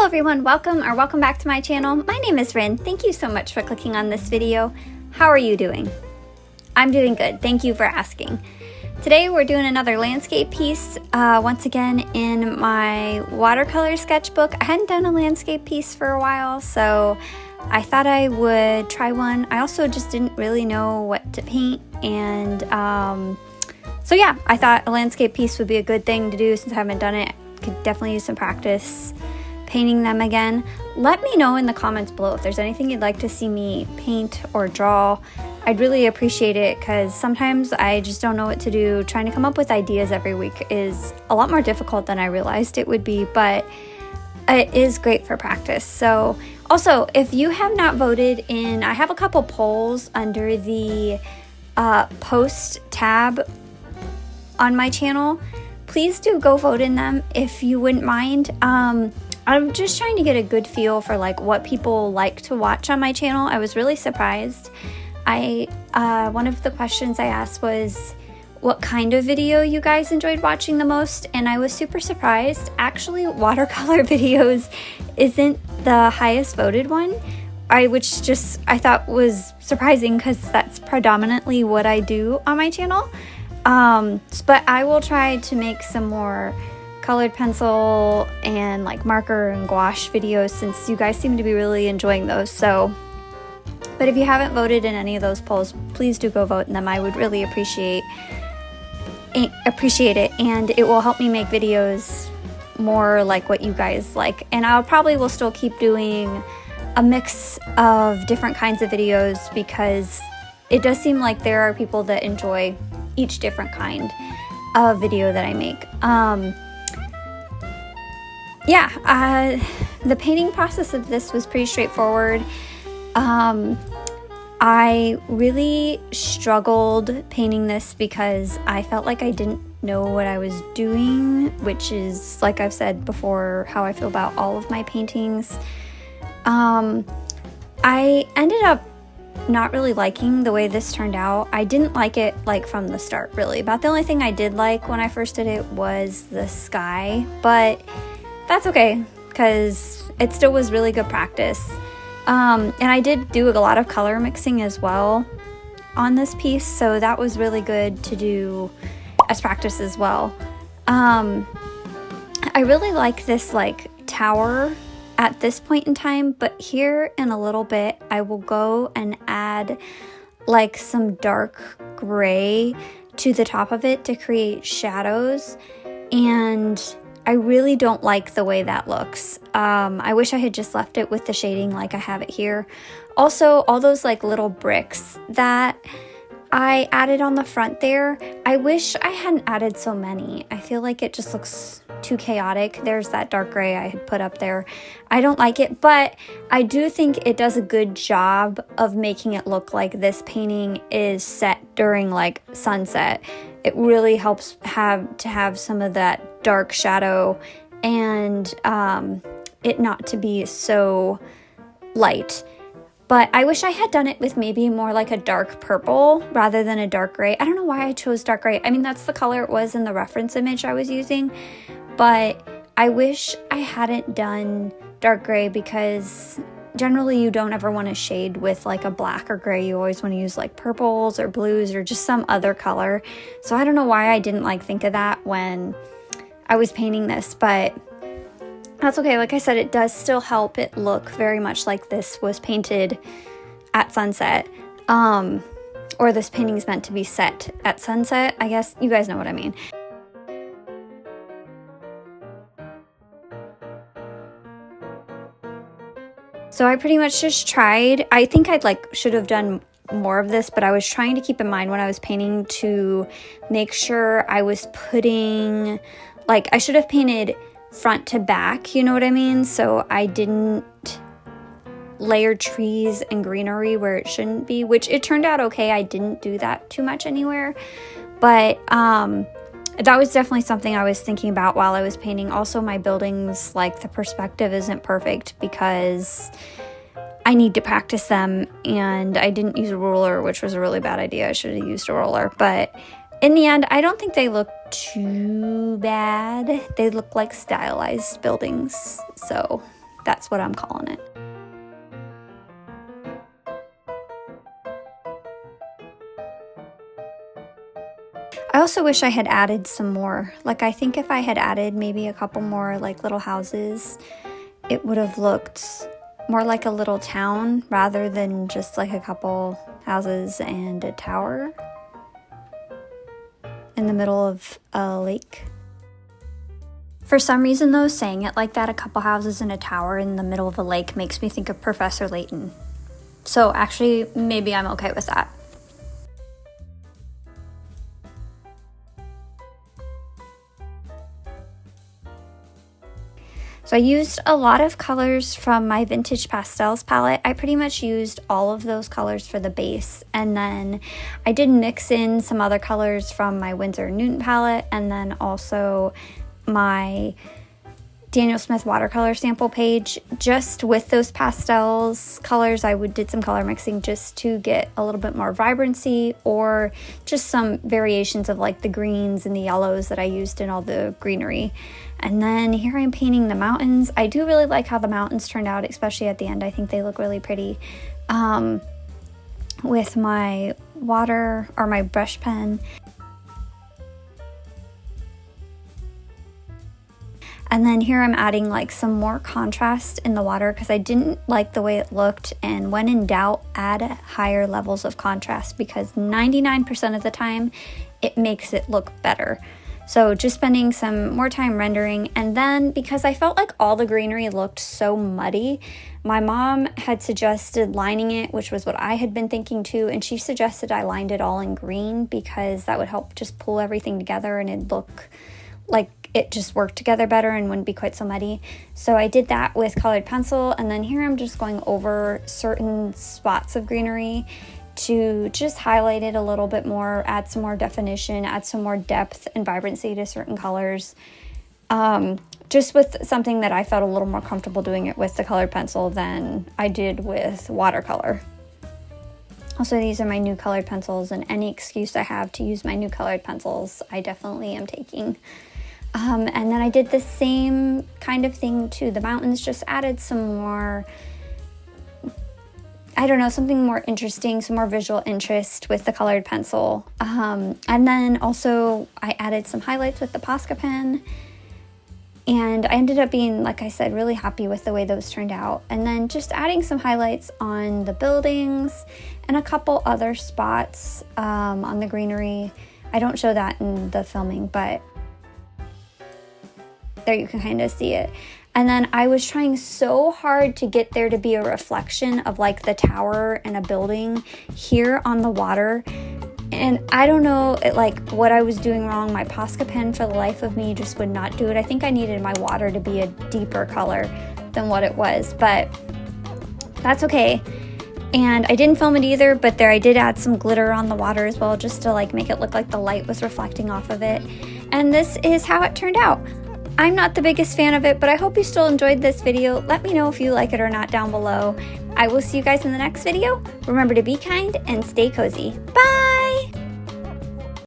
everyone, welcome back to my channel. My name is Rin. Thank you so much for clicking on this video. How are you doing? I'm doing good. Thank you for asking. Today we're doing another landscape piece, once again in my watercolor sketchbook. I hadn't done a landscape piece for a while, so I thought I would try one. I also just didn't really know what to paint, and so yeah, I thought a landscape piece would be a good thing to do since I haven't done it. Could definitely use some practice painting them again. Let me know in the comments below if there's anything you'd like to see me paint or draw. I'd really appreciate it because sometimes I just don't know what to do. Trying to come up with ideas every week is a lot more difficult than I realized it would be, but it is great for practice. So also, if you have not voted in, I have a couple polls under the post tab on my channel. Please do go vote in them if you wouldn't mind. I'm just trying to get a good feel for like what people like to watch on my channel. I was really surprised. One of the questions I asked was what kind of video you guys enjoyed watching the most, and I was super surprised. Actually, watercolor videos isn't the highest voted one, which I thought was surprising because that's predominantly what I do on my channel. But I will try to make some more colored pencil and like marker and gouache videos since you guys seem to be really enjoying those. So, but if you haven't voted in any of those polls, please do go vote in them. I would really appreciate it, and it will help me make videos more like what you guys like. And I'll probably will still keep doing a mix of different kinds of videos because it does seem like there are people that enjoy each different kind of video that I make. The painting process of this was pretty straightforward. I really struggled painting this because I felt like I didn't know what I was doing, which is, like I've said before, how I feel about all of my paintings. I ended up not really liking the way this turned out. I didn't like it like from the start, really. About the only thing I did like when I first did it was the sky, but that's okay because it still was really good practice. And I did do a lot of color mixing as well on this piece, so that was really good to do as practice as well. I really like this like tower at this point in time, but here in a little bit I will go and add like some dark gray to the top of it to create shadows, and I really don't like the way that looks. I wish I had just left it with the shading like I have it here. Also, all those like little bricks that I added on the front there, I wish I hadn't added so many. I feel like it just looks too chaotic. There's that dark gray I had put up there. I don't like it, but I do think it does a good job of making it look like this painting is set during like sunset. It really helps to have some of that dark shadow and it not to be so light. But I wish I had done it with maybe more like a dark purple rather than a dark gray. I don't know why I chose dark gray. I mean, that's the color it was in the reference image I was using, but I wish I hadn't done dark gray because generally you don't ever want to shade with like a black or gray. You always want to use like purples or blues or just some other color. So I don't know why I didn't like think of that when I was painting this, but that's okay. Like I said, it does still help it look very much like this was painted at sunset, or this painting is meant to be set at sunset. I guess you guys know what I mean. So I pretty much just tried. I think should have done more of this, but I was trying to keep in mind when I was painting to make sure I was putting, like, I should have painted front to back, you know what I mean? So I didn't layer trees and greenery where it shouldn't be, which it turned out okay. I didn't do that too much anywhere, but that was definitely something I was thinking about while I was painting. Also, my buildings, like the perspective isn't perfect because I need to practice them, and I didn't use a ruler, which was a really bad idea. I should have used a ruler, but in the end, I don't think they look too bad. They look like stylized buildings, so That's what I'm calling it. I also wish I had added some more. Like, I think if I had added maybe a couple more like little houses, it would have looked more like a little town rather than just like a couple houses and a tower in the middle of a lake. For some reason though, saying it like that, a couple houses and a tower in the middle of a lake, makes me think of Professor Layton. So actually, maybe I'm okay with that. So I used a lot of colors from my Vintage Pastels palette. I pretty much used all of those colors for the base, and then I did mix in some other colors from my Winsor & Newton palette, and then also my Daniel Smith watercolor sample page. Just with those pastels colors, I did some color mixing just to get a little bit more vibrancy, or just some variations of like the greens and the yellows that I used in all the greenery. And then here I'm painting the mountains. I do really like how the mountains turned out, especially at the end. I think they look really pretty with my water or my brush pen. And then here I'm adding like some more contrast in the water because I didn't like the way it looked, and when in doubt, add higher levels of contrast because 99% of the time it makes it look better. So just spending some more time rendering, and then because I felt like all the greenery looked so muddy, my mom had suggested lining it, which was what I had been thinking too, and she suggested I lined it all in green because that would help just pull everything together and it'd look like it just worked together better and wouldn't be quite so muddy. So I did that with colored pencil, and then here I'm just going over certain spots of greenery to just highlight it a little bit more, add some more definition, add some more depth and vibrancy to certain colors. Just with something that I felt a little more comfortable doing it with the colored pencil than I did with watercolor. Also, these are my new colored pencils, and any excuse I have to use my new colored pencils, I definitely am taking. And then I did the same kind of thing to the mountains, just added some more, I don't know, something more interesting, some more visual interest with the colored pencil. And then also I added some highlights with the Posca pen. And I ended up being, like I said, really happy with the way those turned out. And then just adding some highlights on the buildings and a couple other spots on the greenery. I don't show that in the filming, but there you can kind of see it. And then I was trying so hard to get there to be a reflection of like the tower and a building here on the water. And I don't know like what I was doing wrong. My Posca pen for the life of me just would not do it. I think I needed my water to be a deeper color than what it was, but that's okay. And I didn't film it either, but there I did add some glitter on the water as well, just to like make it look like the light was reflecting off of it. And this is how it turned out. I'm not the biggest fan of it, but I hope you still enjoyed this video. Let me know if you like it or not down below. I will see you guys in the next video. Remember to be kind and stay cozy. Bye!